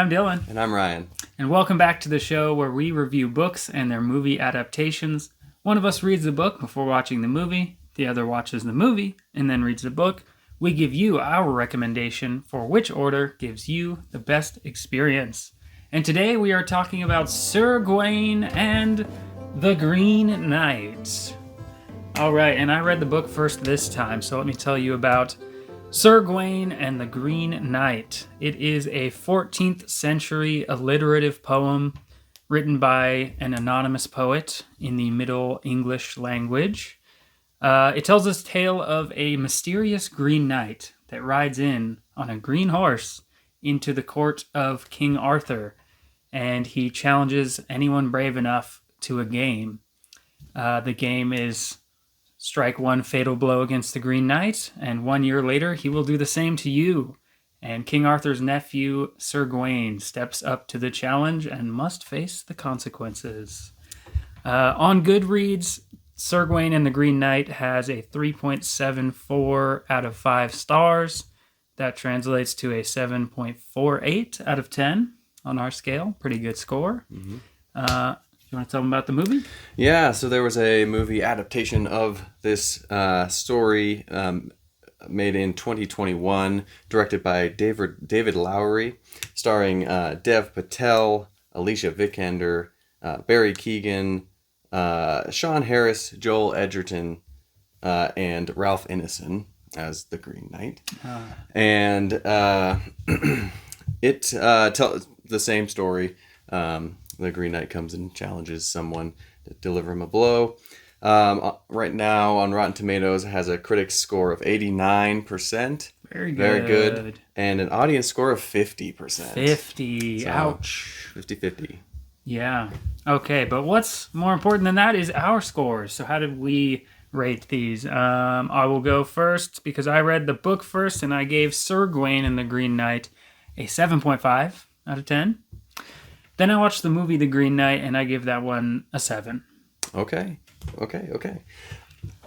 I'm Dillon. And I'm Ryan. And welcome back to the show where we review books and their movie adaptations. One of us reads the book before watching the movie, the other watches the movie, and then reads the book. We give you our recommendation for which order gives you the best experience. And today we are talking about Sir Gawain and the Green Knight. Alright, and I read the book first this time, so let me tell you about Sir Gawain and the Green Knight. It is a 14th century alliterative poem written by an anonymous poet in the Middle English language. It tells this tale of a mysterious green knight that rides in on a green horse into the court of King Arthur, and he challenges anyone brave enough to a game. The game is strike one fatal blow against the Green Knight, and 1 year later he will do the same to you. And King Arthur's nephew, Sir Gawain, steps up to the challenge and must face the consequences. On Goodreads, Sir Gawain and the Green Knight has a 3.74 out of 5 stars. That translates to a 7.48 out of 10 on our scale. Pretty good score. Mm-hmm. You want to tell them about the movie? Yeah, so there was a movie adaptation of this story made in 2021, directed by David Lowery, starring Dev Patel, Alicia Vikander, Barry Keoghan, Sean Harris, Joel Edgerton, and Ralph Ineson as the Green Knight. And it tells the same story. The Green Knight comes and challenges someone to deliver him a blow. Right now on Rotten Tomatoes, it has a critic score of 89%. Very good. Very good. And an audience score of 50%. 50. So, ouch. 50-50. Yeah. Okay, but what's more important than that is our scores. So how did we rate these? I will go first because I read the book first, and I gave Sir Gawain and the Green Knight a 7.5 out of 10. Then I watched the movie The Green Knight, and I give that one a 7. Okay.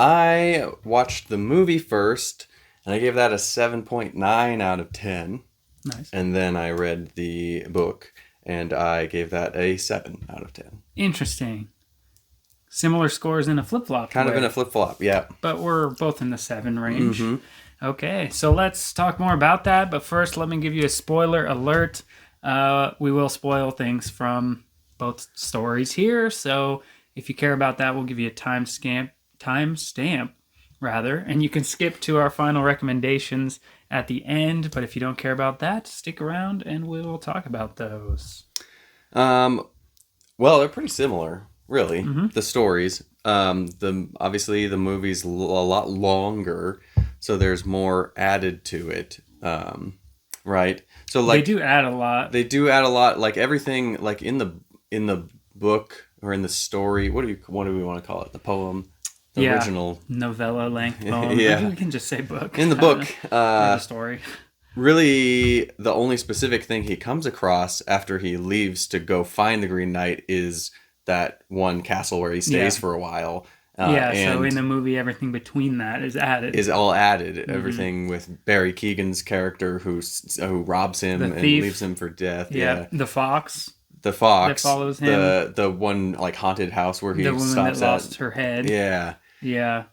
I watched the movie first, and I gave that a 7.9 out of 10. Nice. And then I read the book, and I gave that a 7 out of 10. Interesting. Similar scores in a flip-flop. Kind of in a flip-flop, yeah. But we're both in the 7 range. Mm-hmm. Okay, so let's talk more about that. But first, let me give you a spoiler alert. We will spoil things from both stories here, so if you care about that, we'll give you a timestamp, and you can skip to our final recommendations at the end, but if you don't care about that, stick around and we'll talk about those. Well, they're pretty similar, really, the stories. Obviously, the movie's a lot longer, so there's more added to it, right? So like they do add a lot. Like everything, like in the book or in the story. What do we want to call it? The poem, the original novella length poem. Yeah, we can just say book. In the book, or the story. Really, the only specific thing he comes across after he leaves to go find the Green Knight is that one castle where he stays for a while. So in the movie, everything between that is added. Is all added. Mm-hmm. Everything with Barry Keoghan's character who robs him and leaves him for death. Yeah. The fox. The fox. That follows him. The one like haunted house where he stops at. The woman that lost her head. Yeah. Yeah.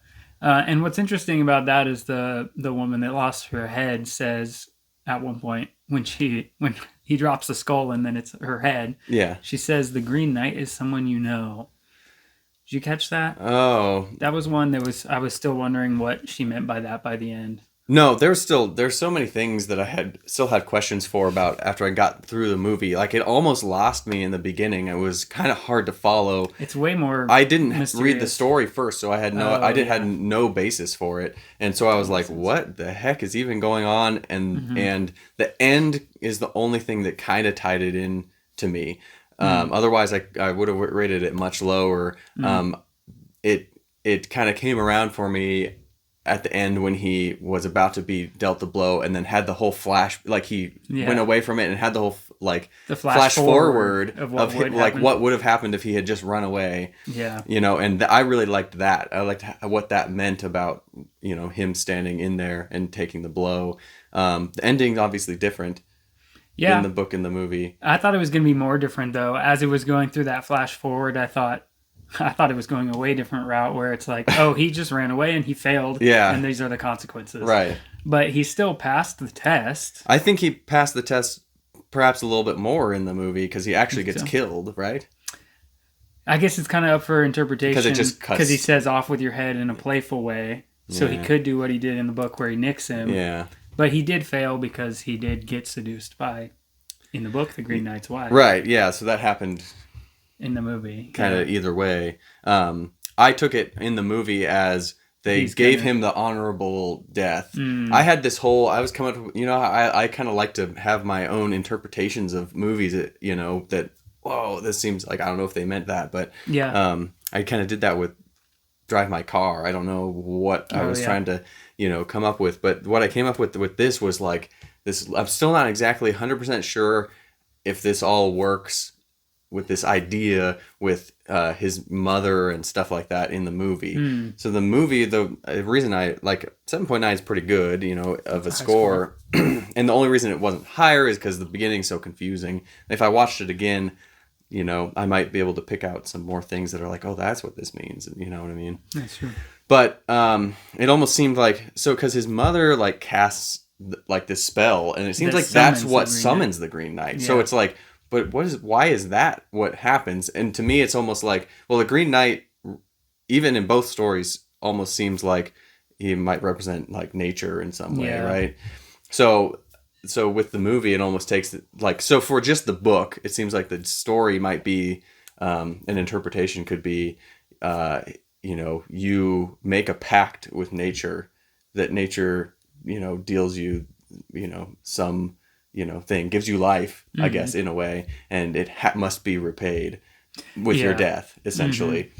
And what's interesting about that is the woman that lost her head says at one point when he drops the skull and then it's her head. Yeah. She says the Green Knight is someone you know. Did you catch that? Oh. That was one I was still wondering what she meant by that by the end. No, there's so many things that I still had questions for about after I got through the movie. Like it almost lost me in the beginning. It was kind of hard to follow. It's way more I didn't mysterious. read the story first, so I had had no basis for it. And so I was like, what the heck is even going on? And the end is the only thing that kind of tied it in to me. Otherwise, I would have rated it much lower. It kind of came around for me at the end when he was about to be dealt the blow and then had the whole flash, like he went away from it and had the whole the flash forward of what would have happened if he had just run away. Yeah. And I really liked that. I liked what that meant about, him standing in there and taking the blow. The ending's obviously different. Yeah. in the book and the movie. I thought it was going to be more different, though. As it was going through that flash forward, I thought it was going a way different route where it's like, oh, he just ran away and he failed. Yeah. And these are the consequences. Right. But he still passed the test. I think he passed the test perhaps a little bit more in the movie because he actually gets killed, right? I guess it's kind of up for interpretation. Because it just cuts. Because he says off with your head in a playful way. So he could do what he did in the book where he nicks him. Yeah. But he did fail because he did get seduced by, in the book, the Green Knight's wife. Right, yeah. So that happened in the movie. Kind of either way. I took it in the movie as they gave him the honorable death. I had this whole, I was coming up, I kind of like to have my own interpretations of movies, that, whoa, this seems like, I don't know if they meant that, but I kind of did that with Drive My Car. I don't know what I was trying to, come up with, but what I came up with this was like this. I'm still not exactly 100% sure if this all works with this idea with his mother and stuff like that in the movie. So the movie, the reason I like 7.9 is pretty good, of a score. And the only reason it wasn't higher is because the beginning's so confusing. If I watched it again, I might be able to pick out some more things that are like, oh, that's what this means. You know what I mean? That's true. But it almost seemed like, because his mother like casts like this spell, and it seems like that's what summons the Green Knight. So it's like, but why is that what happens? And to me, it's almost like, well, the Green Knight, even in both stories, almost seems like he might represent like nature in some way, right? So with the movie, it almost takes so for just the book, it seems like the story might be an interpretation could be, you make a pact with nature, that nature, deals you, some, thing, gives you life, I guess, in a way, and it must be repaid with your death, essentially.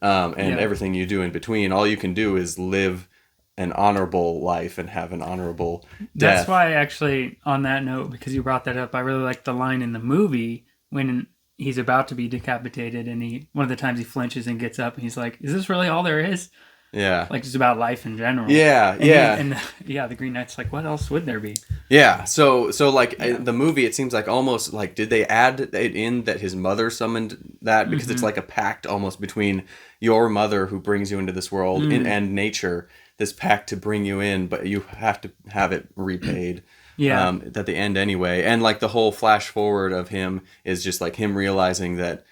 And everything you do in between, all you can do is live an honorable life and have an honorable death. That's why, actually, on that note, because you brought that up, I really like the line in the movie when he's about to be decapitated, and one of the times he flinches and gets up, and he's like, "Is this really all there is?" Yeah. Like, just about life in general. Yeah, and the Green Knight's like, what else would there be? Yeah, so the movie, it seems like almost like, did they add it in that his mother summoned that? Because it's like a pact almost between your mother who brings you into this world and nature, this pact to bring you in, but you have to have it repaid. At the end anyway. And like the whole flash forward of him is just like him realizing that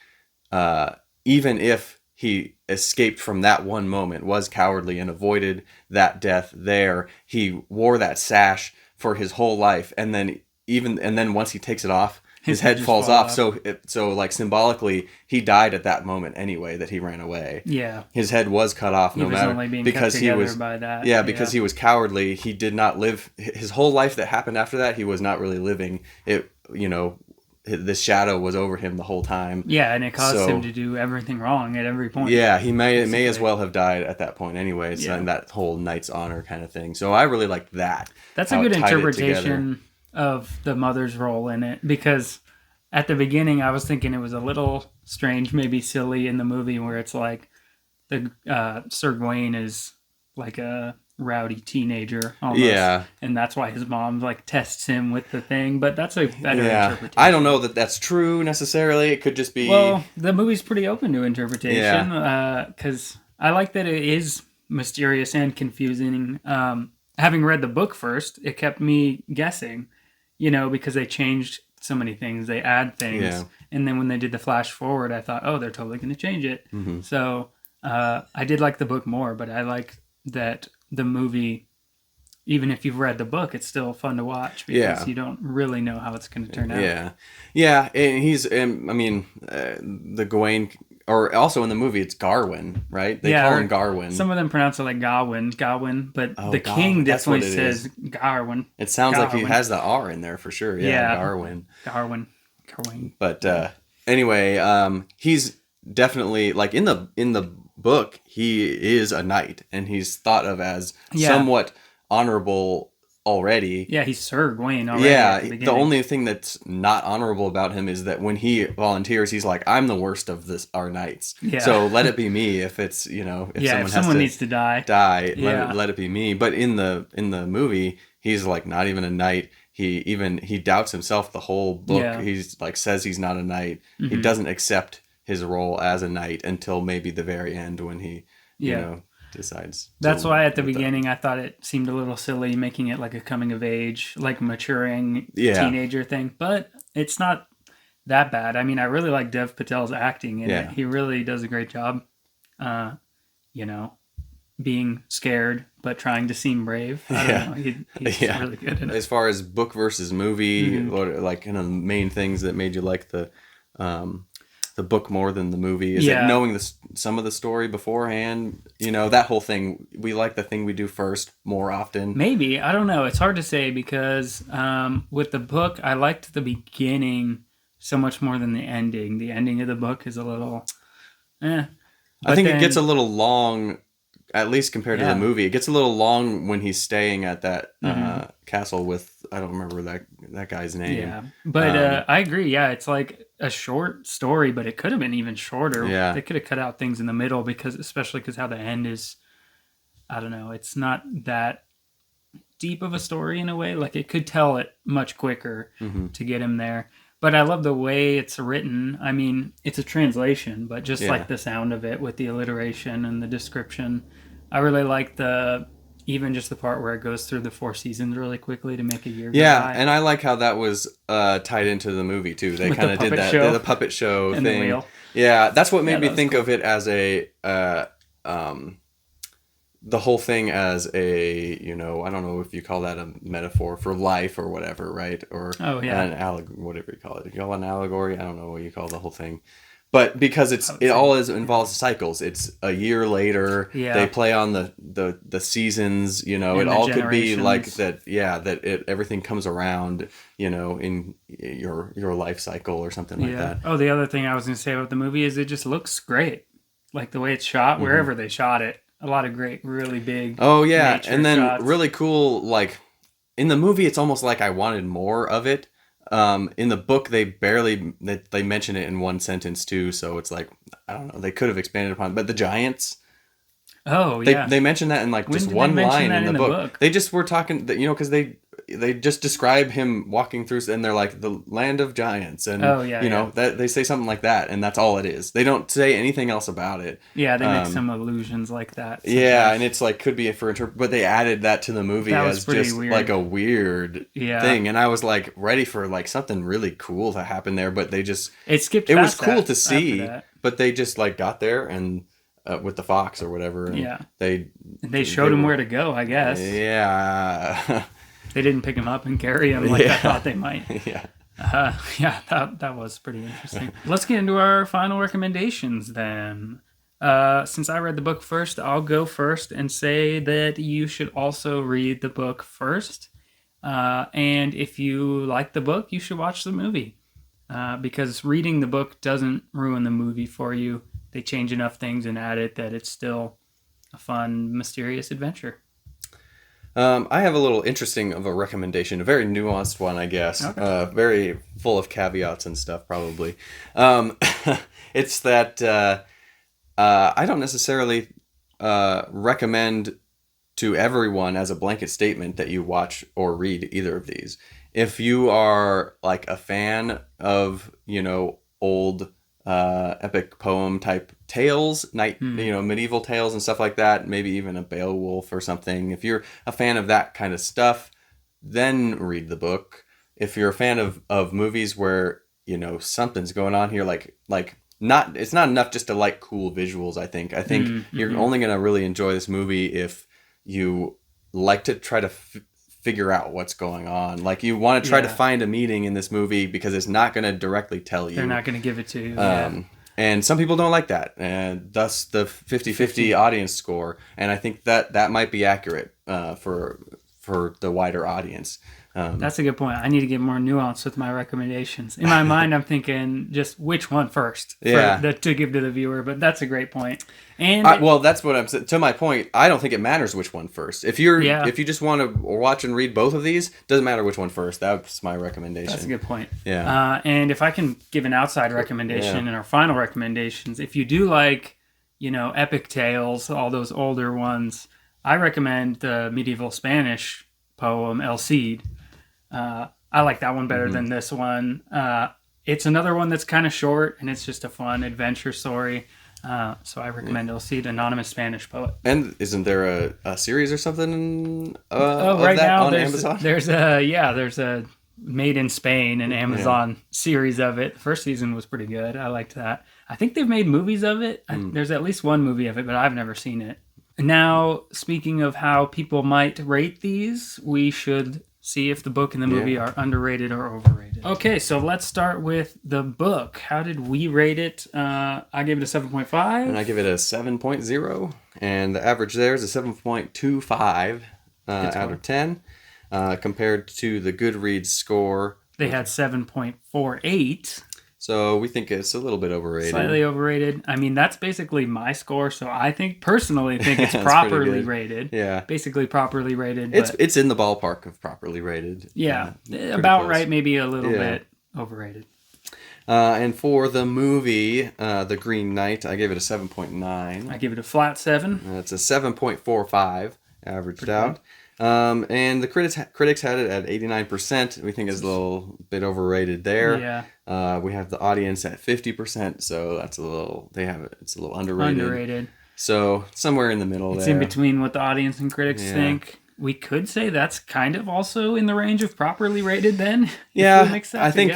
even if he escaped from that one moment, was cowardly and avoided that death there, he wore that sash for his whole life, and then once he takes it off, his head falls off. So like symbolically, he died at that moment anyway, that he ran away. Yeah, his head was cut off because he was because he was cowardly. He did not live his whole life that happened after that. He was not really living it. This shadow was over him the whole time. Yeah, and it caused him to do everything wrong at every point. Yeah, he may as well have died at that point anyways, and that whole knight's honor kind of thing. So I really liked that. That's a good interpretation of the mother's role in it, because at the beginning I was thinking it was a little strange, maybe silly in the movie, where it's like the Sir Gawain is like a rowdy teenager almost, and that's why his mom like tests him with the thing, but that's a better interpretation. I don't know that that's true necessarily. It could just be, well, the movie's pretty open to interpretation, because I like that it is mysterious and confusing. Having read the book first, it kept me guessing, because they changed so many things, they add things, and then when they did the flash forward, I thought, oh, they're totally going to change it. So I did like the book more, but I like that the movie, even if you've read the book, it's still fun to watch, because you don't really know how it's going to turn out. Yeah, and he's, the Gawain, or also in the movie, it's Garwin, right? They call him Garwin. Some of them pronounce it like Gawain, but the king definitely says Garwin. It sounds like he has the R in there for sure. Yeah, Garwin. But anyway, he's definitely, like, in the book, he is a knight, and he's thought of as somewhat honorable already. Yeah, he's Sir Gawain already. Yeah, the only thing that's not honorable about him is that when he volunteers, he's like, I'm the worst of our knights. Yeah. So let it be me. If it's, if someone needs to die, let it be me. But in the movie, he's like not even a knight. he doubts himself the whole book. Yeah. He's like says he's not a knight. He doesn't accept his role as a knight until maybe the very end when he decides. That's why at the beginning I thought it seemed a little silly making it like a coming of age, like maturing teenager thing, but it's not that bad. I mean, I really like Dev Patel's acting in it. He really does a great job. Being scared but trying to seem brave. I don't know. He's really good in it. As far as book versus movie, what like kind of main things that made you like the book more than the movie? Is it knowing some of the story beforehand? That whole thing. We like the thing we do first more often. Maybe. I don't know. It's hard to say because with the book, I liked the beginning so much more than the ending. The ending of the book is a little I think it gets a little long, at least compared to the movie. It gets a little long when he's staying at that castle with, I don't remember that guy's name. Yeah, but I agree. Yeah, it's like a short story, but it could have been even shorter. Yeah. They could have cut out things in the middle especially because how the end is, I don't know, it's not that deep of a story in a way. Like it could tell it much quicker to get him there. But I love the way it's written. I mean, it's a translation, but just like the sound of it with the alliteration and the description. I really like even just the part where it goes through the 4 seasons really quickly to make a year go by. And I like how that was tied into the movie too. They kind of did that, the puppet show and thing. The wheel. Yeah, that's what made me think of it as the whole thing as a, I don't know if you call that a metaphor for life or whatever, right? Or whatever you call it. You call it an allegory? I don't know what you call the whole thing. But because involves cycles. It's a year later. Yeah. They play on the seasons. It all could be like that. Yeah, everything comes around. In your life cycle or something like that. Oh, the other thing I was going to say about the movie is it just looks great, like the way it's shot wherever they shot it. A lot of great, really big. Oh yeah, and then shots. Really cool. Like in the movie, it's almost like I wanted more of it. In the book, they mention it in one sentence too, so it's like I don't know. They could have expanded upon it. But the giants. Oh yeah, they mentioned that in like just one line in the book. They just were talking, because they just describe him walking through, and they're like the land of giants, and that they say something like that, and that's all it is. They don't say anything else about it. Yeah, they make some allusions like that. Sometimes. Yeah, and it's like could be but they added that to the movie as just weird. Like a weird thing, and I was like ready for like something really cool to happen there, but they just it skipped. It was cool to see, but they just like got there and. With the fox or whatever. And they showed him where to go, I guess. Yeah. They didn't pick him up and carry him like I thought they might. Yeah. That was pretty interesting. Let's get into our final recommendations then. Since I read the book first, I'll go first and say that you should also read the book first. And if you like the book, you should watch the movie. Because reading the book doesn't ruin the movie for you. They change enough things and add it that it's still a fun, mysterious adventure. I have a little interesting of a recommendation, a very nuanced one, I guess. Okay. Very full of caveats and stuff, probably. It's that I don't necessarily recommend to everyone as a blanket statement that you watch or read either of these. If you are like a fan of, old epic poem type tales, medieval tales and stuff like that, maybe even a Beowulf or something. If you're a fan of that kind of stuff, then read the book. If you're a fan of movies where, something's going on here, it's not enough just to like cool visuals, I think. I think you're only going to really enjoy this movie if you like to try to figure out what's going on. Like you want to try to find a meaning in this movie because it's not going to directly tell you. They're not going to give it to you. And some people don't like that. And thus the 50-50 audience score. And I think that might be accurate for the wider audience. That's a good point. I need to get more nuance with my recommendations. In my mind, I'm thinking just which one first to give to the viewer, but that's a great point. And that's what I'm saying. To my point, I don't think it matters which one first. If you just want to watch and read both of these, doesn't matter which one first. That's my recommendation. That's a good point. Yeah. And if I can give an outside recommendation in our final recommendations, if you do like, epic tales, all those older ones, I recommend the medieval Spanish poem El Cid. I like that one better than this one. It's another one that's kind of short, and it's just a fun adventure story. So I recommend El Cid, Anonymous Spanish Poet. And isn't there a series or something Right now on there's Amazon? there's a Made in Spain, an Amazon series of it. The first season was pretty good. I liked that. I think they've made movies of it. There's at least one movie of it, but I've never seen it. Now, speaking of how people might rate these, we should see if the book and the movie are underrated or overrated. Okay, so let's start with the book. How did we rate it? I gave it a 7.5. And I give it a 7.0. And the average there is a 7.25 out of 10. Compared to the Goodreads score. They had 7.48. So we think it's a little bit overrated. Slightly overrated. I mean, that's basically my score, so I personally think it's properly rated. Yeah. Basically properly rated. It's in the ballpark of properly rated. Yeah. About close. Right, maybe a little bit overrated. And for the movie, The Green Knight, I gave it a 7.9. I give it a flat 7. It's a 7.45 averaged out. And the critics had it at 89%. We think it's a little bit overrated there. Yeah. We have the audience at 50%, so that's it's a little underrated. So somewhere in the middle there. It's in between what the audience and critics think. We could say that's kind of also in the range of properly rated then. Yeah, I think,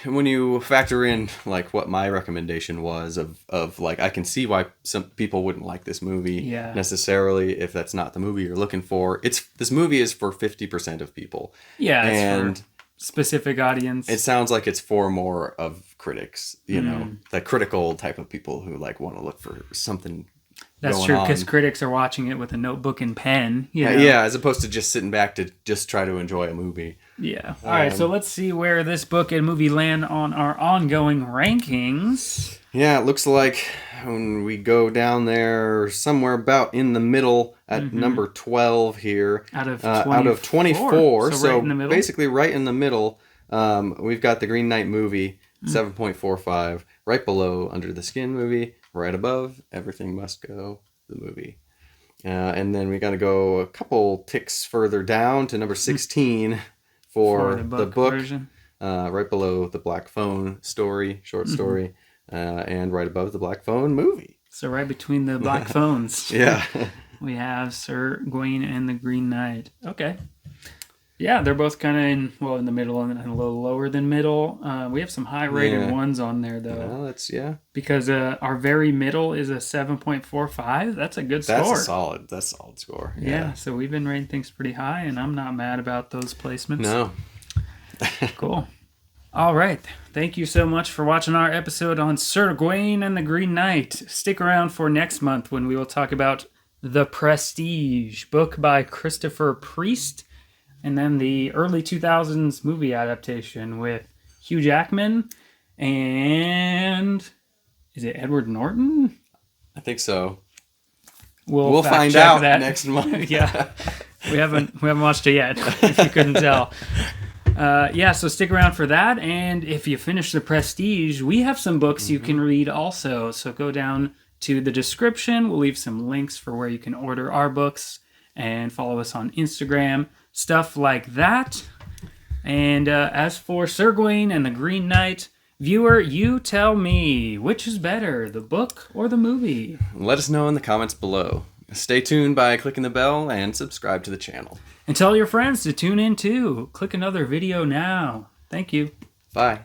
when you factor in like what my recommendation was of like, I can see why some people wouldn't like this movie necessarily if that's not the movie you're looking for. This movie is for 50% of people. Yeah, and for specific audience. It sounds like it's for more of critics, the critical type of people who like want to look for something. That's true, because critics are watching it with a notebook and pen. Yeah, as opposed to just sitting back to just try to enjoy a movie. Yeah. All right, so let's see where this book and movie land on our ongoing rankings. Yeah, it looks like when we go down there somewhere about in the middle at number 12 here. Out of 24. So right in the middle. Basically right in the middle, we've got the Green Knight movie, 7.45. Right below Under the Skin movie. Right above, Everything Must Go, the movie. And then we got to go a couple ticks further down to number 16 for the book version. Right below the Black Phone story, short story, and right above the Black Phone movie. So right between the Black Phones. Yeah. We have Sir Gawain and the Green Knight. Okay. Yeah, they're both kind of in the middle and a little lower than middle. We have some high-rated ones on there, though. Well, because our very middle is a 7.45. That's a good score. That's a solid score. Yeah, so we've been rating things pretty high, and I'm not mad about those placements. No. Cool. All right. Thank you so much for watching our episode on Sir Gawain and the Green Knight. Stick around for next month when we will talk about The Prestige, book by Christopher Priest. And then the early 2000s movie adaptation with Hugh Jackman and... Is it Edward Norton? I think so. We'll find out next month. Yeah. We haven't watched it yet, if you couldn't tell. So stick around for that. And if you finish The Prestige, we have some books you can read also. So go down to the description. We'll leave some links for where you can order our books and follow us on Instagram. Stuff like that. And as for Sir Gawain and the Green Knight, viewer, you tell me, which is better, the book or the movie? Let us know in the comments below. Stay tuned by clicking the bell and subscribe to the channel. And tell your friends to tune in too. Click another video now. Thank you. Bye.